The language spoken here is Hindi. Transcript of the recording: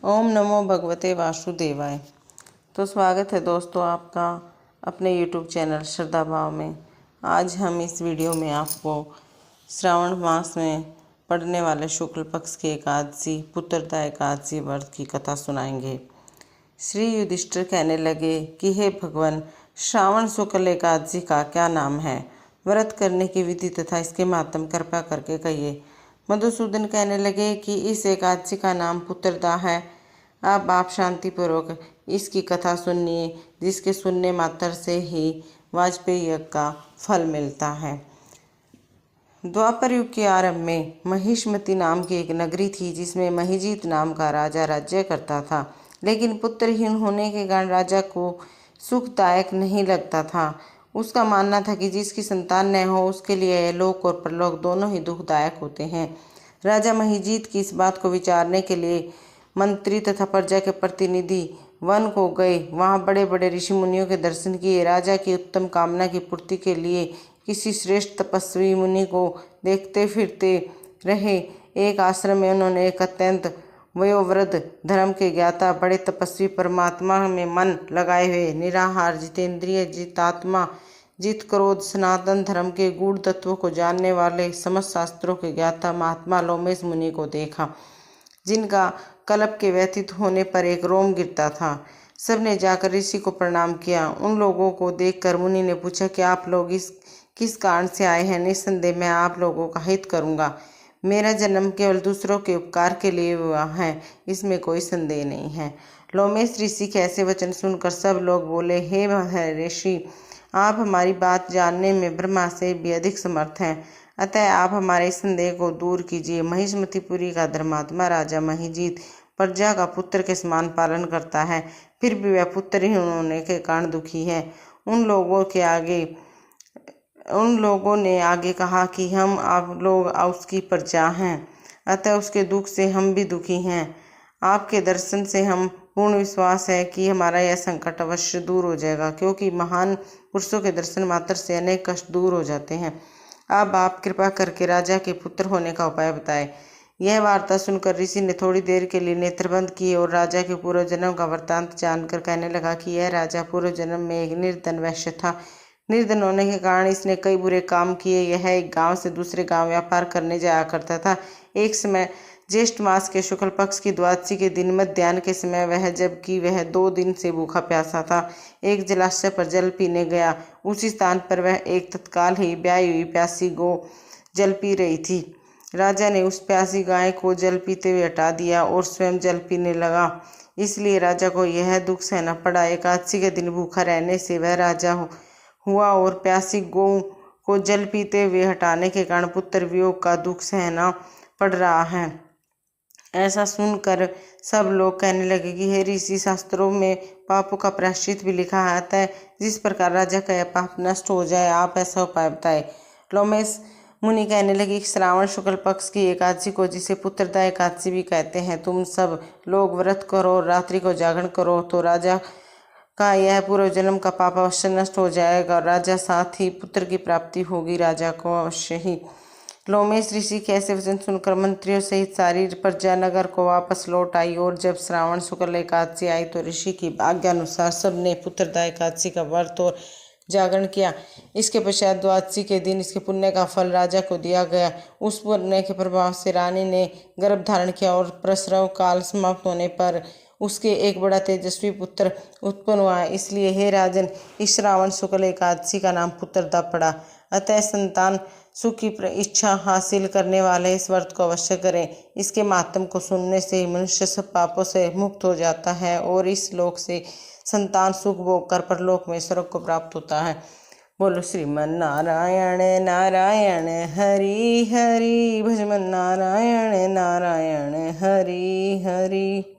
ओम नमो भगवते वासुदेवाय। तो स्वागत है दोस्तों आपका अपने YouTube चैनल श्रद्धा भाव में। आज हम इस वीडियो में आपको श्रावण मास में पड़ने वाले शुक्ल पक्ष की एकादशी पुत्रदा एकादशी व्रत की कथा सुनाएंगे। श्री युधिष्ठिर कहने लगे कि हे भगवान, श्रावण शुक्ल एकादशी का क्या नाम है? व्रत करने की विधि तथा इसके मातम कृपा करके कहिए। मधुसूदन कहने लगे कि इस एकादशी का नाम पुत्रदा है। अब आप शांतिपूर्वक इसकी कथा सुनिए, जिसके सुनने मात्र से ही वाजपेयी यज्ञ का फल मिलता है। द्वापर युग के आरंभ में महिष्मति नाम की एक नगरी थी, जिसमें महिजीत नाम का राजा राज्य करता था। लेकिन पुत्रहीन होने के कारण राजा को सुखदायक नहीं लगता था। उसका मानना था कि जिसकी संतान न हो उसके लिए लोक और परलोक दोनों ही दुखदायक होते हैं। राजा महिजीत की इस बात को विचारने के लिए मंत्री तथा प्रजा के प्रतिनिधि वन को गए। वहां बड़े बड़े ऋषि मुनियों के दर्शन किए। राजा की उत्तम कामना की पूर्ति के लिए किसी श्रेष्ठ तपस्वी मुनि को देखते फिरते रहे। एक आश्रम में उन्होंने एक अत्यंत वयोवृद्ध धर्म के ज्ञाता बड़े तपस्वी परमात्मा में मन लगाए हुए निराहार जितेंद्रिय जितात्मा जित क्रोध सनातन धर्म के गूढ़ तत्वों को जानने वाले समस्त शास्त्रों के ज्ञाता महात्मा लोमेश मुनि को देखा, जिनका कल्प के व्यतीत होने पर एक रोम गिरता था। सबने जाकर ऋषि को प्रणाम किया। उन लोगों को देखकर मुनि ने पूछा कि आप लोग इस किस कारण से आए हैं? निस्संदेह मैं आप लोगों का हित करूंगा। मेरा जन्म केवल दूसरों के उपकार के लिए हुआ है, इसमें कोई संदेह नहीं है। लोमेश ऋषि के ऐसे वचन सुनकर सब लोग बोले, हे ऋषि, आप हमारी बात जानने में ब्रह्मा से भी अधिक समर्थ हैं, अतः आप हमारे संदेह को दूर कीजिए। महिष्मतिपुरी का धर्मात्मा राजा महिजीत प्रजा का पुत्र के समान पालन करता है, फिर भी वह पुत्रहीन होने के कारण दुखी है। उन लोगों ने आगे कहा कि हम आप लोग उसकी प्रजा हैं, अतः उसके दुख से हम भी दुखी हैं। आपके दर्शन से हम पूर्ण विश्वास है कि हमारा यह संकट अवश्य दूर हो जाएगा, क्योंकि महान पुरुषों के दर्शन मात्र से अनेक कष्ट दूर हो जाते हैं। अब आप कृपा करके राजा के पुत्र होने का उपाय बताएं। यह वार्ता सुनकर ऋषि ने थोड़ी देर के लिए नेत्रबंद किए और राजा के पूर्व जन्म का वृत्तांत जानकर कहने लगा कि यह राजा पूर्व जन्म में एक निर्धन वैश्य था। निर्धन होने के कारण इसने कई बुरे काम किए। यह एक गांव से दूसरे गांव व्यापार करने जाया करता था। एक समय ज्येष्ठ मास के शुक्ल पक्ष की द्वादशी के दिन मध्याह्न के समय जबकि वह 2 दिन से भूखा प्यासा था, एक जलाशय पर जल पीने गया। उसी स्थान पर वह एक तत्काल ही ब्याई हुई प्यासी गौ जल पी रही थी। राजा ने उस प्यासी गाय को जल पीते हुए हटा दिया और स्वयं जल पीने लगा। इसलिए राजा को यह दुख सहना पड़ा। एकादशी के दिन भूखा रहने से वह राजा हुआ और प्यासी गौ को जल पीते हुए हटाने के कारण पुत्र वियोग का दुख सहना पड़ रहा है। ऐसा सुनकर सब लोग कहने लगे कि हे ऋषि, शास्त्रों में पापों का प्रायश्चित भी लिखा है, अतः जिस प्रकार राजा का यह पाप नष्ट हो जाए आप ऐसा उपाय बताए। लोमेश मुनि कहने लगे कि श्रावण शुक्ल पक्ष की एकादशी को, जिसे पुत्रदा एकादशी भी कहते हैं, तुम सब लोग व्रत करो और रात्रि को जागरण करो, तो राजा का यह पूर्व जन्म का पाप अवश्य नष्ट हो जाएगा और राजा साथ ही पुत्र की प्राप्ति होगी राजा को अवश्य ही। लोमेश ऋषि के ऐसे वचन सुनकर मंत्रियों सहित सारी प्रजा नगर को वापस लौट आई और जब श्रावण शुक्ल एकादशी आई तो ऋषि की आज्ञानुसार सबने पुत्रदा एकादशी का व्रत और जागरण किया। इसके पश्चात द्वादशी के दिन इसके पुण्य का फल राजा को दिया गया। उस पुण्य के प्रभाव से रानी ने गर्भ धारण किया और प्रसव काल समाप्त होने पर उसके एक बड़ा तेजस्वी पुत्र उत्पन्न हुआ। इसलिए हे राजन, इस श्रावण शुक्ल एकादशी का नाम पुत्रदा पड़ा। अतः संतान सुख की इच्छा हासिल करने वाले इस व्रत को अवश्य करें। इसके मातम को सुनने से मनुष्य सब पापों से मुक्त हो जाता है और इस लोक से संतान सुख भोग कर परलोक में स्वर्ग को प्राप्त होता है। बोलो श्रीमन नारायण नारायण हरि हरि, भजमन नारायण नारायण हरि हरि।